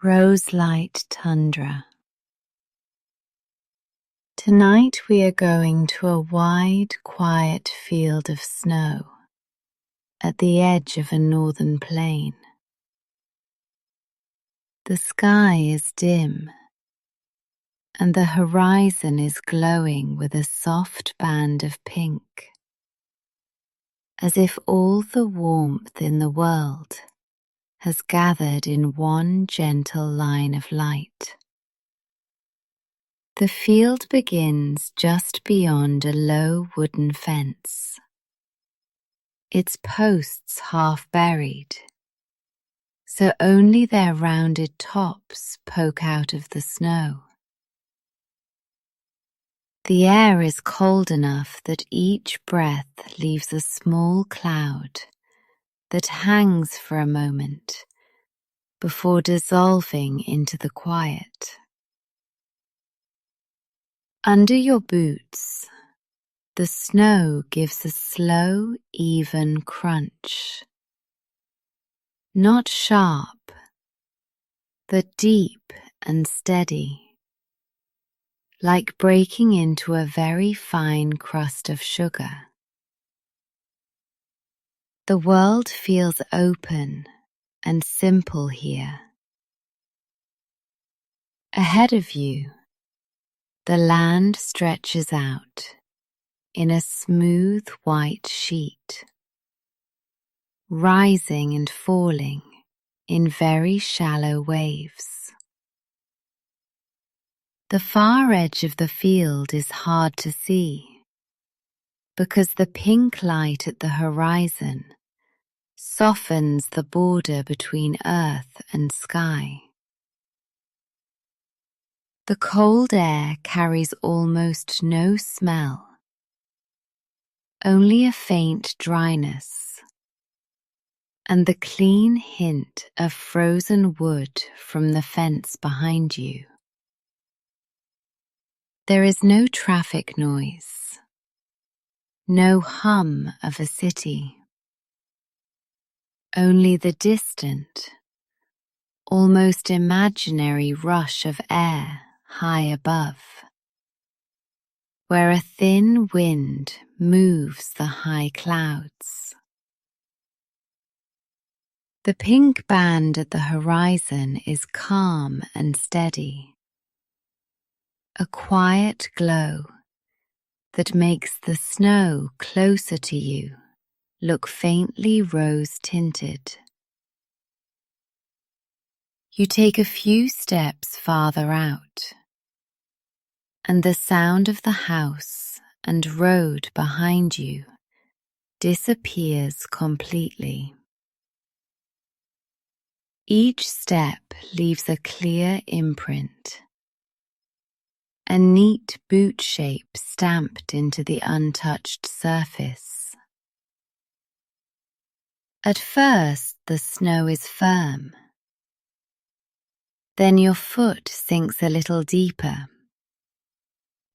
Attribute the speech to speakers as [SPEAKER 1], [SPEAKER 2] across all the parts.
[SPEAKER 1] Roselight Tundra. Tonight we are going to a wide, quiet field of snow at the edge of a northern plain. The sky is dim and the horizon is glowing with a soft band of pink, as if all the warmth in the world has gathered in one gentle line of light. The field begins just beyond a low wooden fence, its posts half buried, so only their rounded tops poke out of the snow. The air is cold enough that each breath leaves a small cloud that hangs for a moment before dissolving into the quiet. Under your boots, the snow gives a slow, even crunch. Not sharp, but deep and steady, like breaking into a very fine crust of sugar. The world feels open and simple here. Ahead of you, the land stretches out in a smooth white sheet, rising and falling in very shallow waves. The far edge of the field is hard to see because the pink light at the horizon softens the border between earth and sky. The cold air carries almost no smell, only a faint dryness, and the clean hint of frozen wood from the fence behind you. There is no traffic noise, no hum of a city, only the distant, almost imaginary rush of air high above, where a thin wind moves the high clouds. The pink band at the horizon is calm and steady, a quiet glow that makes the snow closer to you look faintly rose-tinted. You take a few steps farther out, and the sound of the house and road behind you disappears completely. Each step leaves a clear imprint, a neat boot shape stamped into the untouched surface. At first, the snow is firm. Then your foot sinks a little deeper,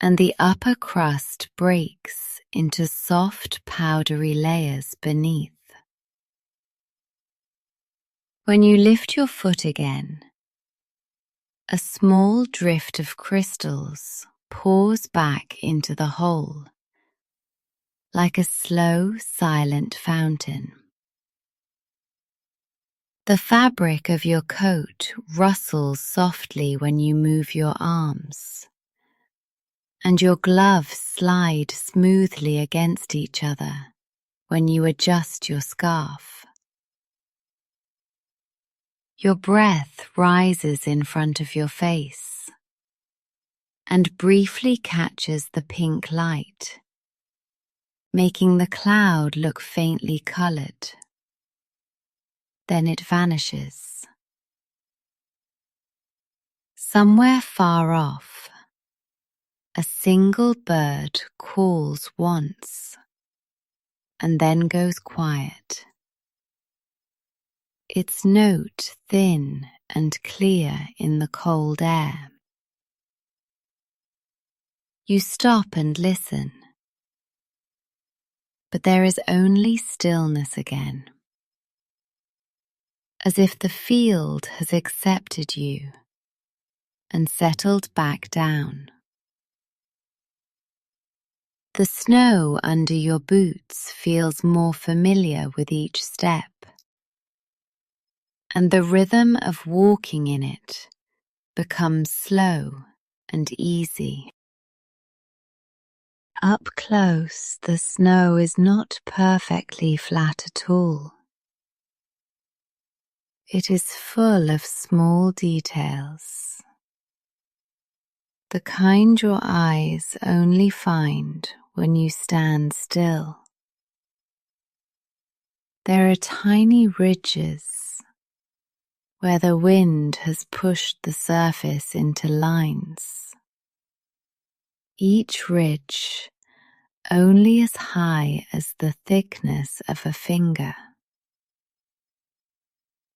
[SPEAKER 1] and the upper crust breaks into soft, powdery layers beneath. When you lift your foot again, a small drift of crystals pours back into the hole, like a slow, silent fountain. The fabric of your coat rustles softly when you move your arms, and your gloves slide smoothly against each other when you adjust your scarf. Your breath rises in front of your face and briefly catches the pink light, making the cloud look faintly colored. Then it vanishes. Somewhere far off, a single bird calls once and then goes quiet, its note thin and clear in the cold air. You stop and listen, but there is only stillness again. as if the field has accepted you and settled back down. The snow under your boots feels more familiar with each step, and the rhythm of walking in it becomes slow and easy. Up close, the snow is not perfectly flat at all. It is full of small details, the kind your eyes only find when you stand still. There are tiny ridges where the wind has pushed the surface into lines, each ridge only as high as the thickness of a finger.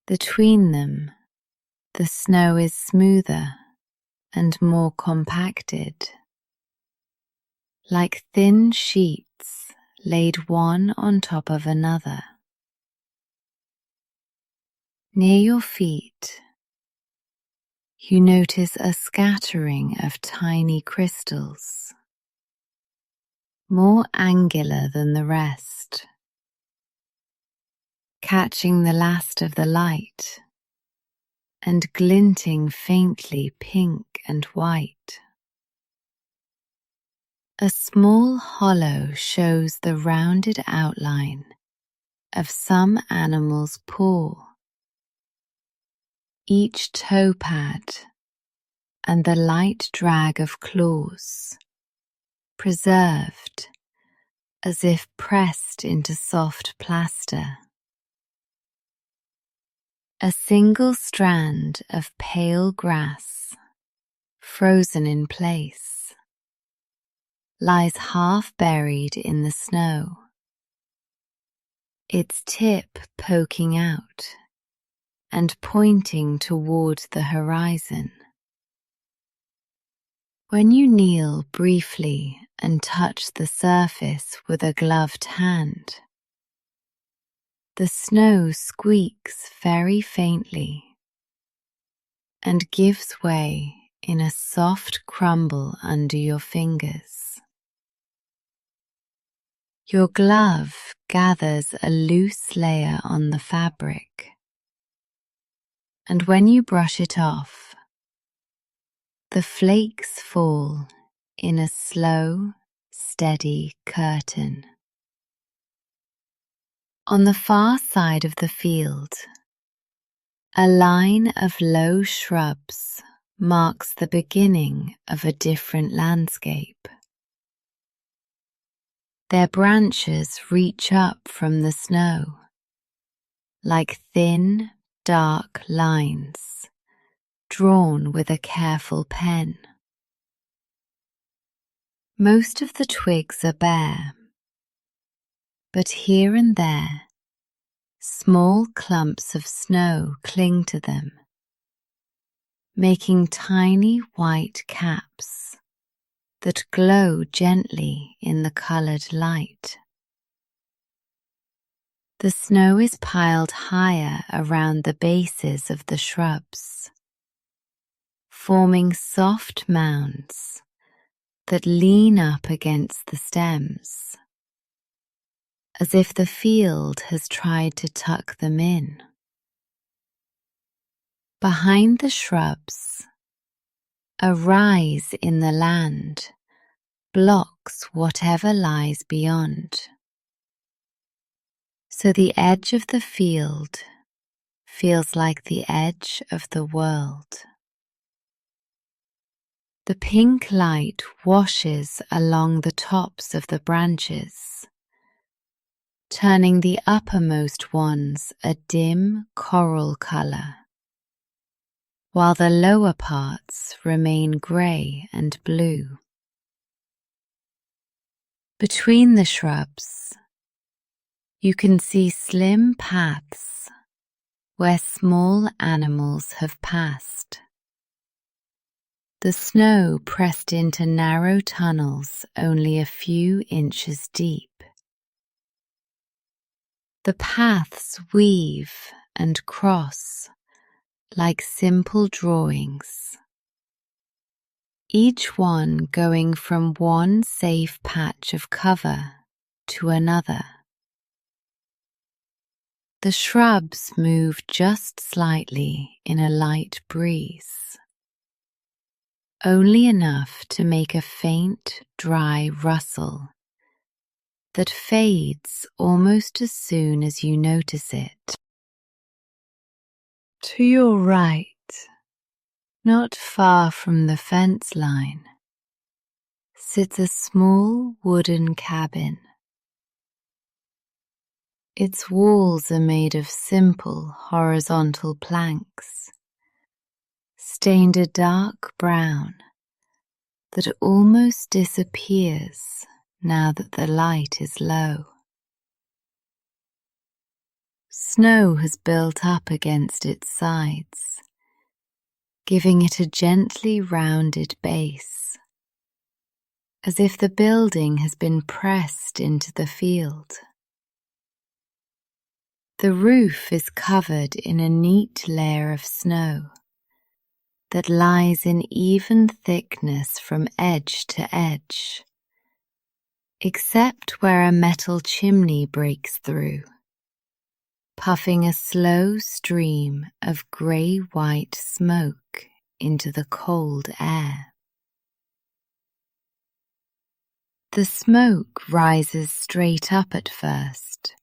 [SPEAKER 1] Between them, the snow is smoother and more compacted, like thin sheets laid one on top of another. Near your feet, you notice a scattering of tiny crystals, more angular than the rest, catching the last of the light and glinting faintly pink and white. A small hollow shows the rounded outline of some animal's paw, each toe pad and the light drag of claws, preserved as if pressed into soft plaster. A single strand of pale grass, frozen in place, lies half buried in the snow, its tip poking out and pointing toward the horizon. When you kneel briefly and touch the surface with a gloved hand, the snow squeaks very faintly and gives way in a soft crumble under your fingers. Your glove gathers a loose layer on the fabric, and when you brush it off, the flakes fall in a slow, steady curtain. On the far side of the field, a line of low shrubs marks the beginning of a different landscape. Their branches reach up from the snow, like thin, dark lines drawn with a careful pen. Most of the twigs are bare, but here and there, small clumps of snow cling to them, making tiny white caps that glow gently in the colored light. The snow is piled higher around the bases of the shrubs, forming soft mounds that lean up against the stems, as if the field has tried to tuck them in. Behind the shrubs, a rise in the land blocks whatever lies beyond. So the edge of the field feels like the edge of the world. The pink light washes along the tops of the branches, turning the uppermost ones a dim coral color, while the lower parts remain grey and blue. Between the shrubs, you can see slim paths where small animals have passed. The snow pressed into narrow tunnels only a few inches deep. The paths weave and cross like simple drawings, each one going from one safe patch of cover to another. The shrubs move just slightly in a light breeze, only enough to make a faint, dry rustle that fades almost as soon as you notice it. To your right, not far from the fence line, sits a small wooden cabin. Its walls are made of simple horizontal planks, stained a dark brown that almost disappears now that the light is low. Snow has built up against its sides, giving it a gently rounded base, as if the building has been pressed into the field. The roof is covered in a neat layer of snow that lies in even thickness from edge to edge, except where a metal chimney breaks through, puffing a slow stream of grey-white smoke into the cold air. The smoke rises straight up at first,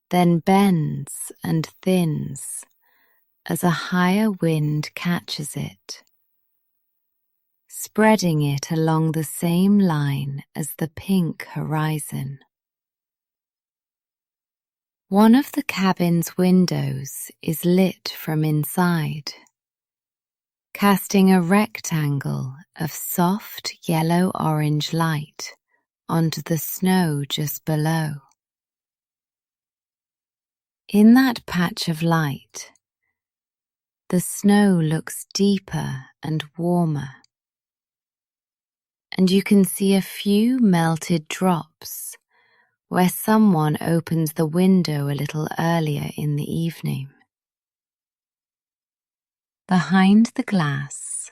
[SPEAKER 1] then bends and thins as a higher wind catches it, spreading it along the same line as the pink horizon. One of the cabin's windows is lit from inside, casting a rectangle of soft yellow-orange light onto the snow just below. In that patch of light, the snow looks deeper and warmer, and you can see a few melted drops where someone opens the window a little earlier in the evening. Behind the glass,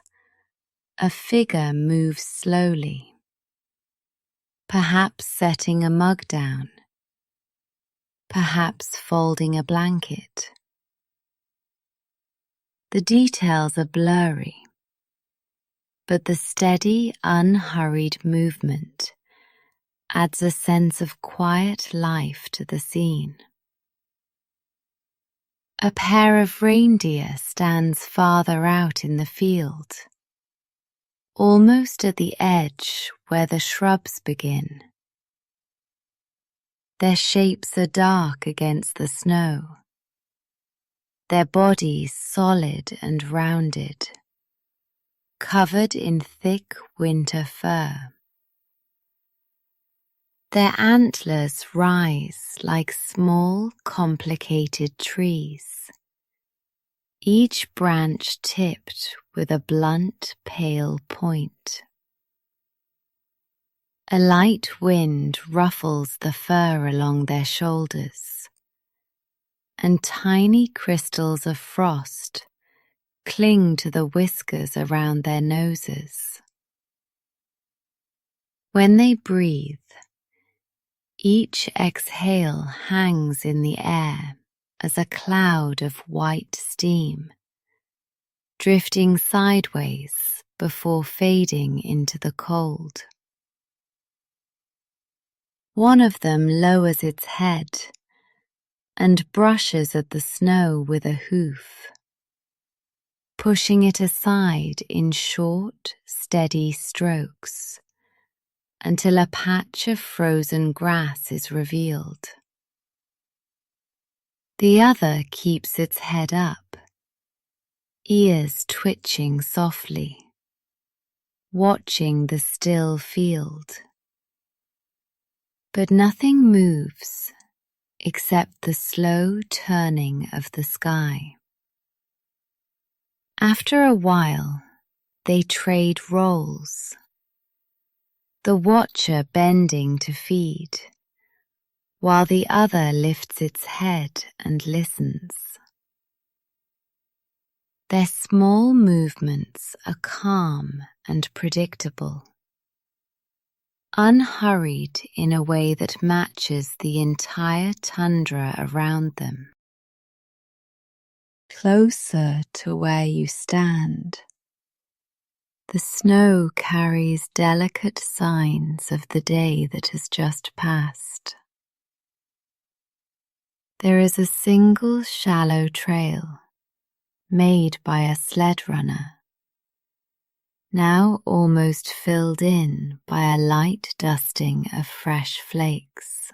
[SPEAKER 1] a figure moves slowly, perhaps setting a mug down, perhaps folding a blanket. The details are blurry, but the steady, unhurried movement adds a sense of quiet life to the scene. A pair of reindeer stands farther out in the field, almost at the edge where the shrubs begin. Their shapes are dark against the snow, their bodies solid and rounded, covered in thick winter fur. Their antlers rise like small, complicated trees, each branch tipped with a blunt, pale point. A light wind ruffles the fur along their shoulders, and tiny crystals of frost cling to the whiskers around their noses. When they breathe, each exhale hangs in the air as a cloud of white steam, drifting sideways before fading into the cold. One of them lowers its head and brushes at the snow with a hoof, pushing it aside in short, steady strokes until a patch of frozen grass is revealed. The other keeps its head up, ears twitching softly, watching the still field. But nothing moves except the slow turning of the sky. After a while, they trade roles, the watcher bending to feed, while the other lifts its head and listens. Their small movements are calm and predictable, unhurried in a way that matches the entire tundra around them. Closer to where you stand, the snow carries delicate signs of the day that has just passed. There is a single shallow trail made by a sled runner, now almost filled in by a light dusting of fresh flakes.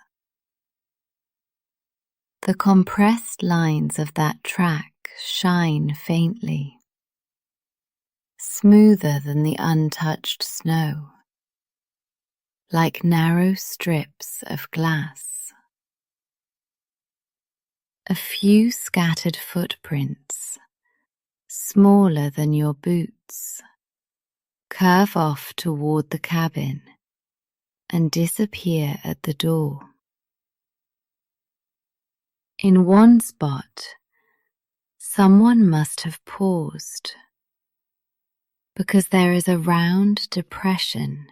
[SPEAKER 1] The compressed lines of that track shine faintly, smoother than the untouched snow, like narrow strips of glass. A few scattered footprints, smaller than your boots, curve off toward the cabin and disappear at the door. In one spot, someone must have paused, because there is a round depression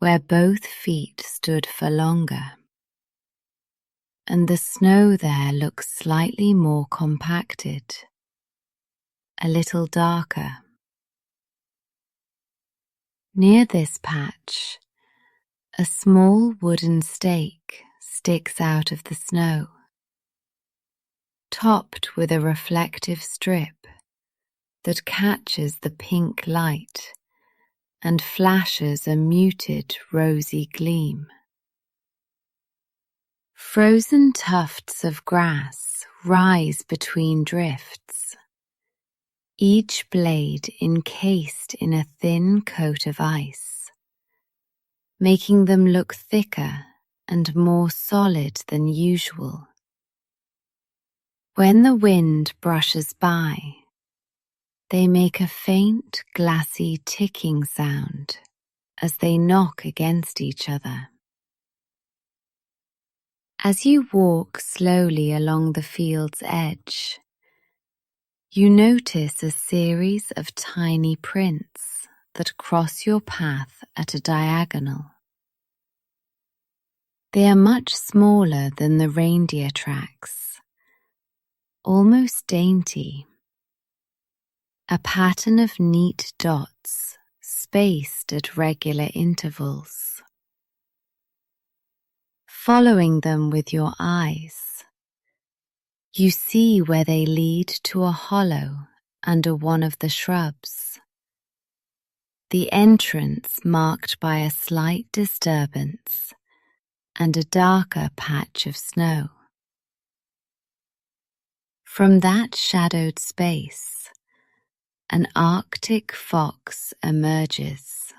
[SPEAKER 1] where both feet stood for longer, and the snow there looks slightly more compacted, a little darker. Near this patch, a small wooden stake sticks out of the snow, topped with a reflective strip that catches the pink light and flashes a muted rosy gleam. Frozen tufts of grass rise between drifts, each blade encased in a thin coat of ice, making them look thicker and more solid than usual. When the wind brushes by, they make a faint, glassy ticking sound as they knock against each other. As you walk slowly along the field's edge, you notice a series of tiny prints that cross your path at a diagonal. They are much smaller than the reindeer tracks, almost dainty, a pattern of neat dots spaced at regular intervals. Following them with your eyes, you see where they lead to a hollow under one of the shrubs, the entrance marked by a slight disturbance and a darker patch of snow. From that shadowed space, an Arctic fox emerges.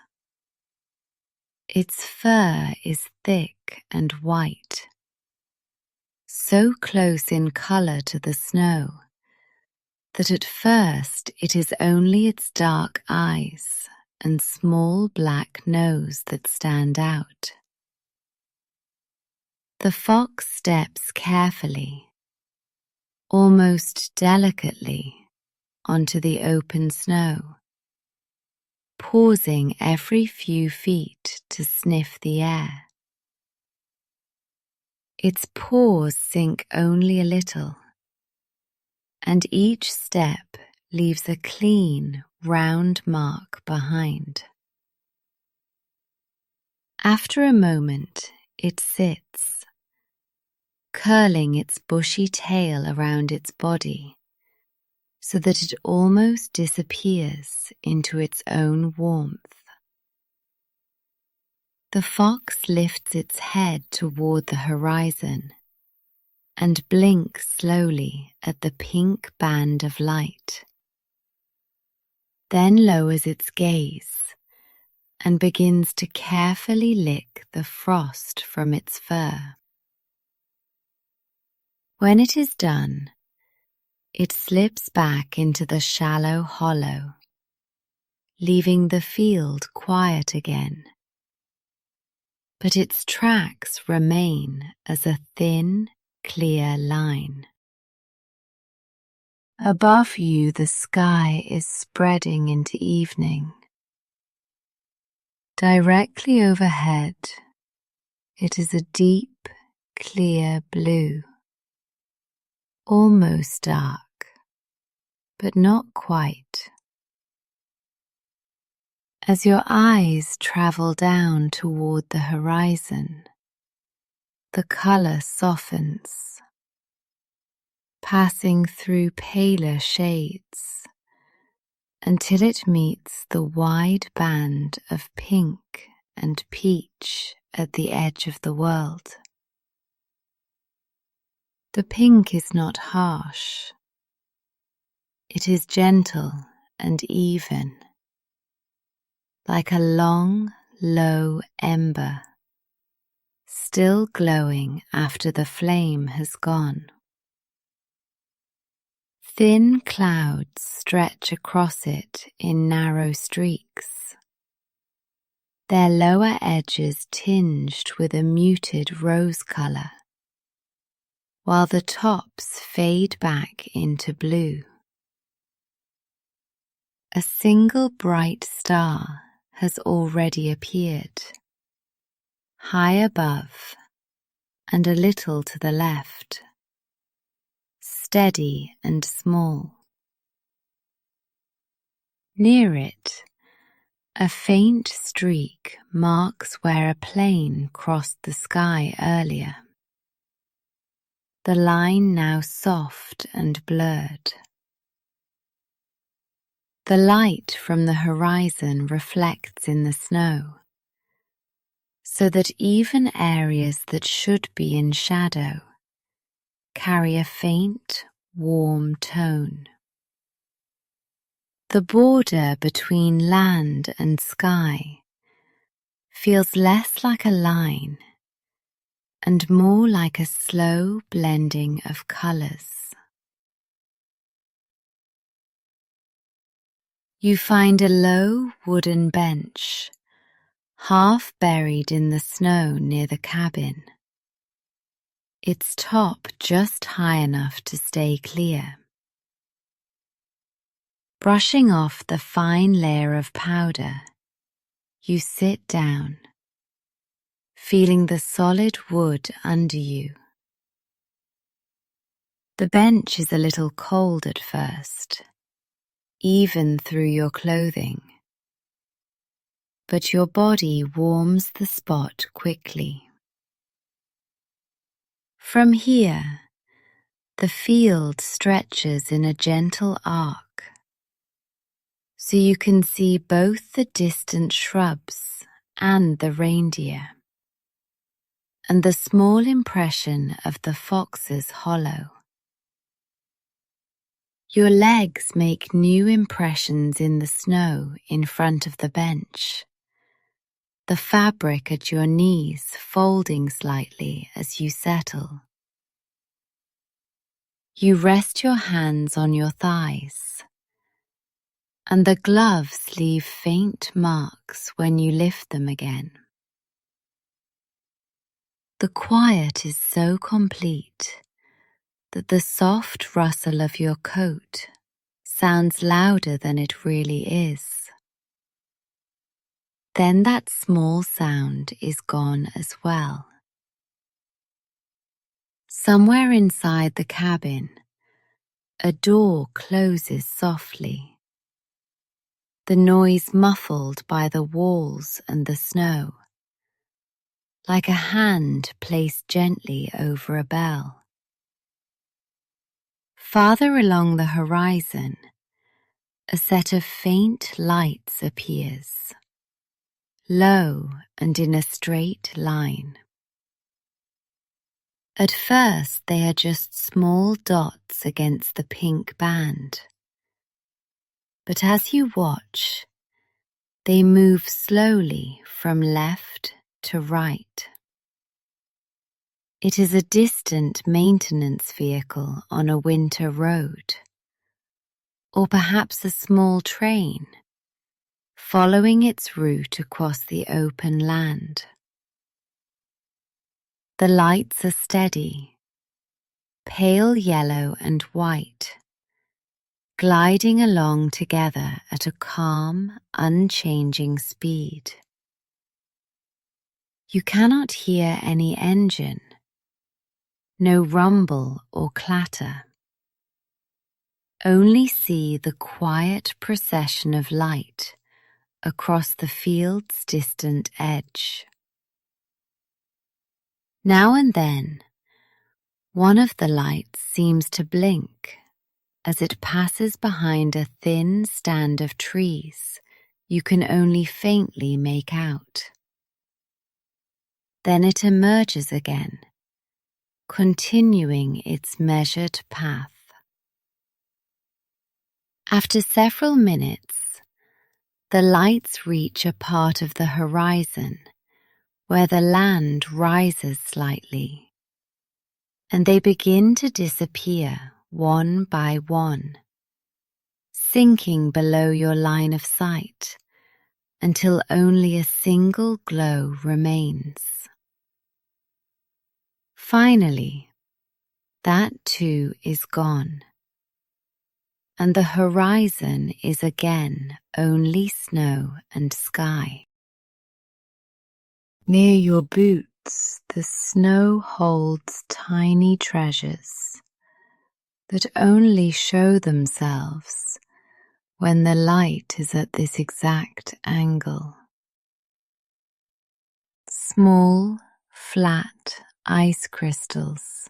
[SPEAKER 1] Its fur is thick and white, so close in colour to the snow that at first it is only its dark eyes and small black nose that stand out. The fox steps carefully, almost delicately, onto the open snow, pausing every few feet to sniff the air. Its paws sink only a little, and each step leaves a clean, round mark behind. After a moment, it sits, curling its bushy tail around its body so that it almost disappears into its own warmth. The fox lifts its head toward the horizon and blinks slowly at the pink band of light, then lowers its gaze and begins to carefully lick the frost from its fur. When it is done, it slips back into the shallow hollow, leaving the field quiet again, but its tracks remain as a thin, clear line. Above you, the sky is spreading into evening. Directly overhead, it is a deep, clear blue, almost dark, but not quite. As your eyes travel down toward the horizon, the color softens, passing through paler shades until it meets the wide band of pink and peach at the edge of the world. The pink is not harsh. It is gentle and even, like a long, low ember, still glowing after the flame has gone. Thin clouds stretch across it in narrow streaks, their lower edges tinged with a muted rose color, while the tops fade back into blue. A single bright star has already appeared, high above and a little to the left, steady and small. Near it, a faint streak marks where a plane crossed the sky earlier, the line now soft and blurred. The light from the horizon reflects in the snow, so that even areas that should be in shadow carry a faint, warm tone. The border between land and sky feels less like a line and more like a slow blending of colors. You find a low wooden bench, half buried in the snow near the cabin, its top just high enough to stay clear. Brushing off the fine layer of powder, you sit down, feeling the solid wood under you. The bench is a little cold at first, even through your clothing, but your body warms the spot quickly. From here, the field stretches in a gentle arc, so you can see both the distant shrubs and the reindeer, and the small impression of the fox's hollow. Your legs make new impressions in the snow in front of the bench, the fabric at your knees folding slightly as you settle. You rest your hands on your thighs, and the gloves leave faint marks when you lift them again. The quiet is so complete that the soft rustle of your coat sounds louder than it really is. Then that small sound is gone as well. Somewhere inside the cabin, a door closes softly, the noise muffled by the walls and the snow, like a hand placed gently over a bell. Farther along the horizon, a set of faint lights appears, low and in a straight line. At first they are just small dots against the pink band, but as you watch, they move slowly from left to right. It is a distant maintenance vehicle on a winter road, or perhaps a small train, following its route across the open land. The lights are steady, pale yellow and white, gliding along together at a calm, unchanging speed. You cannot hear any engine, no rumble or clatter. Only see the quiet procession of light across the field's distant edge. Now and then, one of the lights seems to blink as it passes behind a thin stand of trees you can only faintly make out. Then it emerges again, continuing its measured path. After several minutes, the lights reach a part of the horizon where the land rises slightly, and they begin to disappear one by one, sinking below your line of sight until only a single glow remains. Finally, that too is gone, and the horizon is again only snow and sky. Near your boots, the snow holds tiny treasures that only show themselves when the light is at this exact angle. Small, flat ice crystals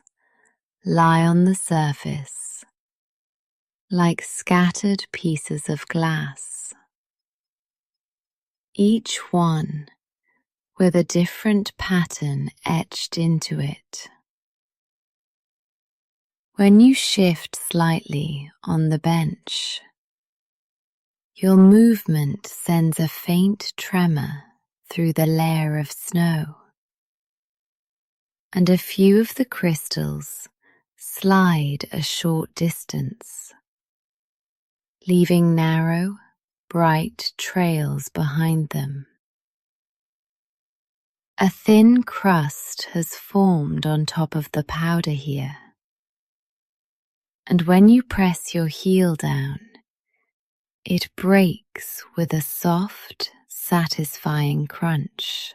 [SPEAKER 1] lie on the surface like scattered pieces of glass, each one with a different pattern etched into it. When you shift slightly on the bench, your movement sends a faint tremor through the layer of snow, and a few of the crystals slide a short distance, leaving narrow, bright trails behind them. A thin crust has formed on top of the powder here, and when you press your heel down, it breaks with a soft, satisfying crunch.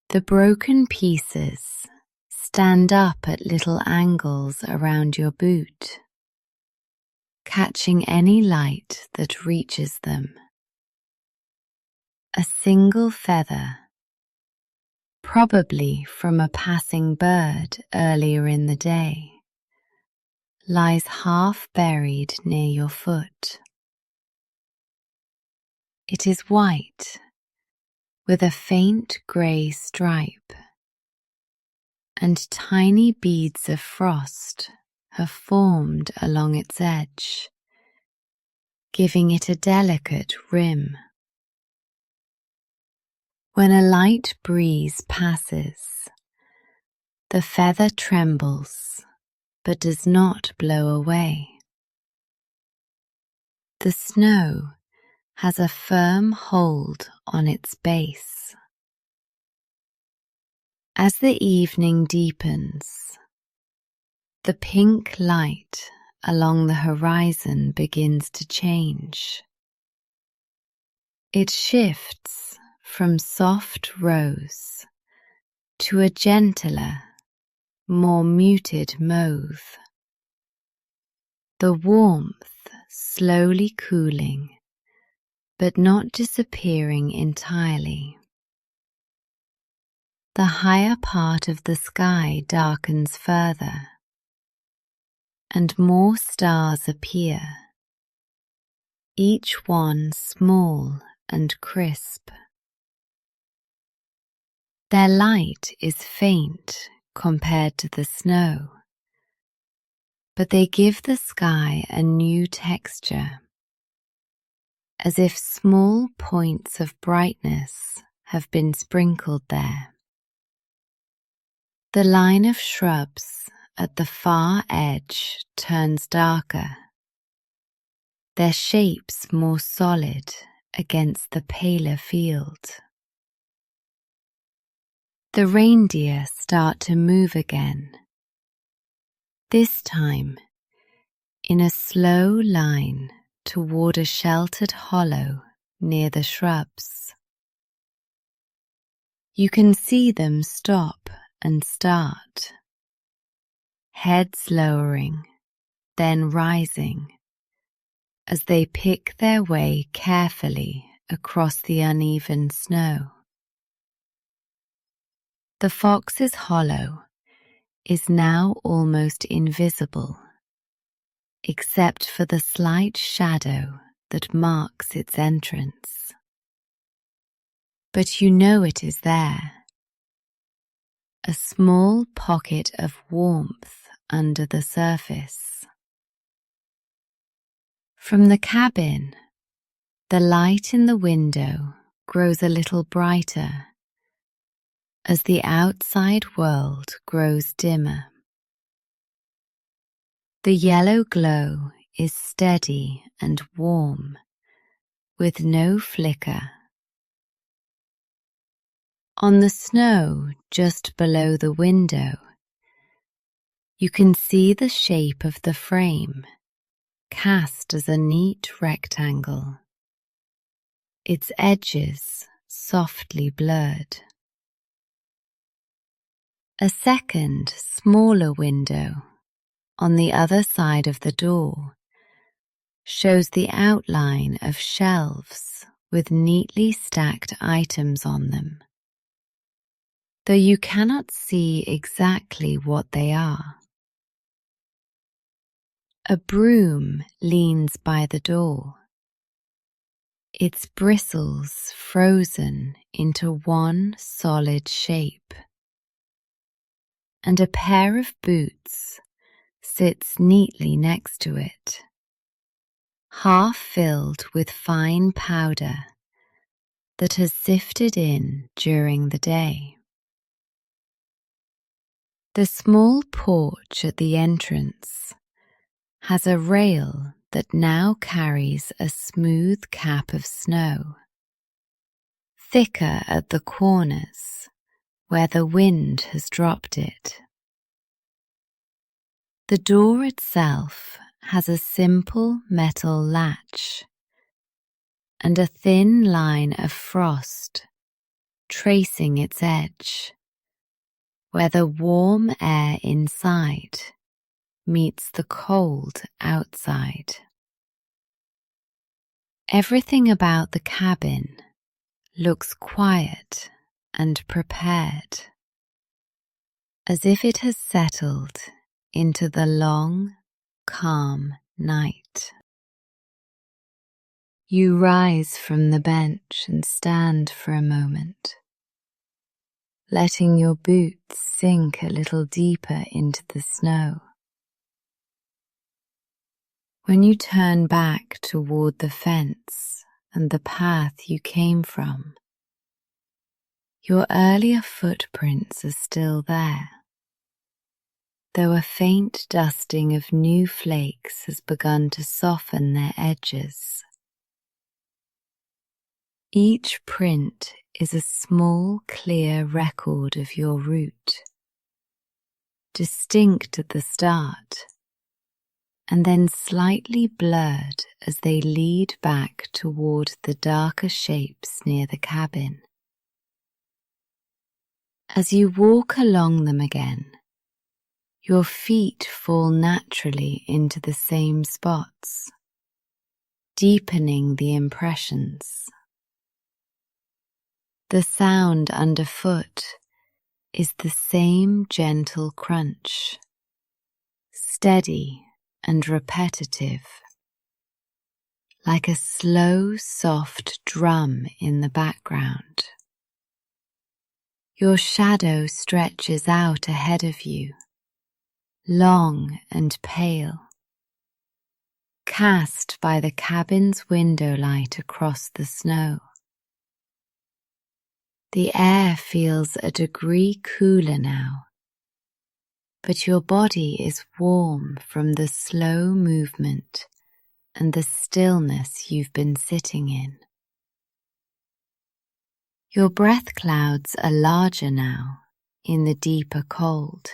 [SPEAKER 1] The broken pieces stand up at little angles around your boot, catching any light that reaches them. A single feather, probably from a passing bird earlier in the day, lies half buried near your foot. It is white, with a faint grey stripe, and tiny beads of frost have formed along its edge, giving it a delicate rim. When a light breeze passes, the feather trembles but does not blow away. The snow has a firm hold on its base. As the evening deepens, the pink light along the horizon begins to change. It shifts from soft rose to a gentler, more muted mauve, the warmth slowly cooling but not disappearing entirely. The higher part of the sky darkens further, and more stars appear, each one small and crisp. Their light is faint compared to the snow, but they give the sky a new texture, as if small points of brightness have been sprinkled there. The line of shrubs at the far edge turns darker, their shapes more solid against the paler field. The reindeer start to move again, this time in a slow line toward a sheltered hollow near the shrubs. You can see them stop and start, heads lowering, then rising, as they pick their way carefully across the uneven snow. The fox's hollow is now almost invisible, except for the slight shadow that marks its entrance. But you know it is there, a small pocket of warmth under the surface. From the cabin, the light in the window grows a little brighter as the outside world grows dimmer. The yellow glow is steady and warm, with no flicker. On the snow just below the window, you can see the shape of the frame, cast as a neat rectangle, its edges softly blurred. A second, smaller window on the other side of the door shows the outline of shelves with neatly stacked items on them, though you cannot see exactly what they are. A broom leans by the door, its bristles frozen into one solid shape, and a pair of boots sits neatly next to it, half filled with fine powder that has sifted in during the day. The small porch at the entrance has a rail that now carries a smooth cap of snow, thicker at the corners where the wind has dropped it. The door itself has a simple metal latch and a thin line of frost tracing its edge, where the warm air inside meets the cold outside. Everything about the cabin looks quiet and prepared, as if it has settled into the long, calm night. You rise from the bench and stand for a moment, letting your boots sink a little deeper into the snow. When you turn back toward the fence and the path you came from, your earlier footprints are still there, though a faint dusting of new flakes has begun to soften their edges. Each print is a small, clear record of your route, distinct at the start, and then slightly blurred as they lead back toward the darker shapes near the cabin. As you walk along them again, your feet fall naturally into the same spots, deepening the impressions. The sound underfoot is the same gentle crunch, steady and repetitive, like a slow, soft drum in the background. Your shadow stretches out ahead of you, long and pale, cast by the cabin's window light across the snow. The air feels a degree cooler now, but your body is warm from the slow movement and the stillness you've been sitting in. Your breath clouds are larger now in the deeper cold,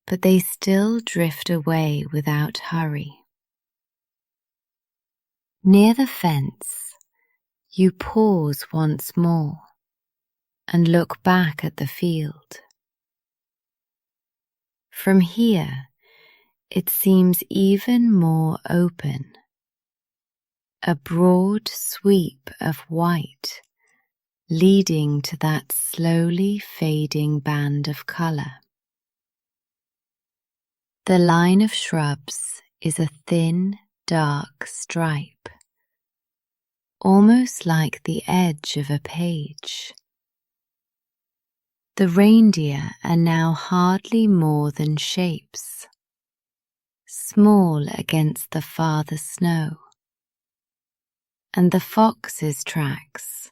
[SPEAKER 1] but they still drift away without hurry. Near the fence, you pause once more and look back at the field. From here, it seems even more open, a broad sweep of white leading to that slowly fading band of colour. The line of shrubs is a thin, dark stripe, almost like the edge of a page. The reindeer are now hardly more than shapes, small against the farther snow, and the fox's tracks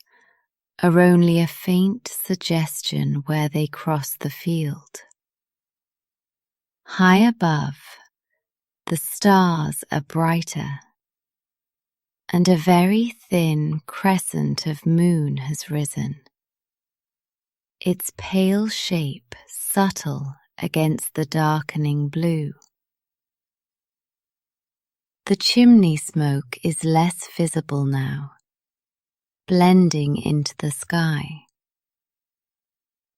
[SPEAKER 1] are only a faint suggestion where they cross the field. High above, the stars are brighter, and a very thin crescent of moon has risen, its pale shape subtle against the darkening blue. The chimney smoke is less visible now, blending into the sky,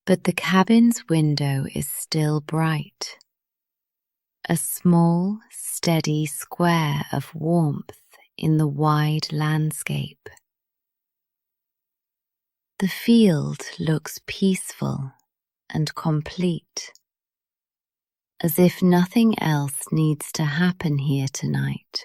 [SPEAKER 1] but the cabin's window is still bright, a small, steady square of warmth in the wide landscape. The field looks peaceful and complete, as if nothing else needs to happen here tonight.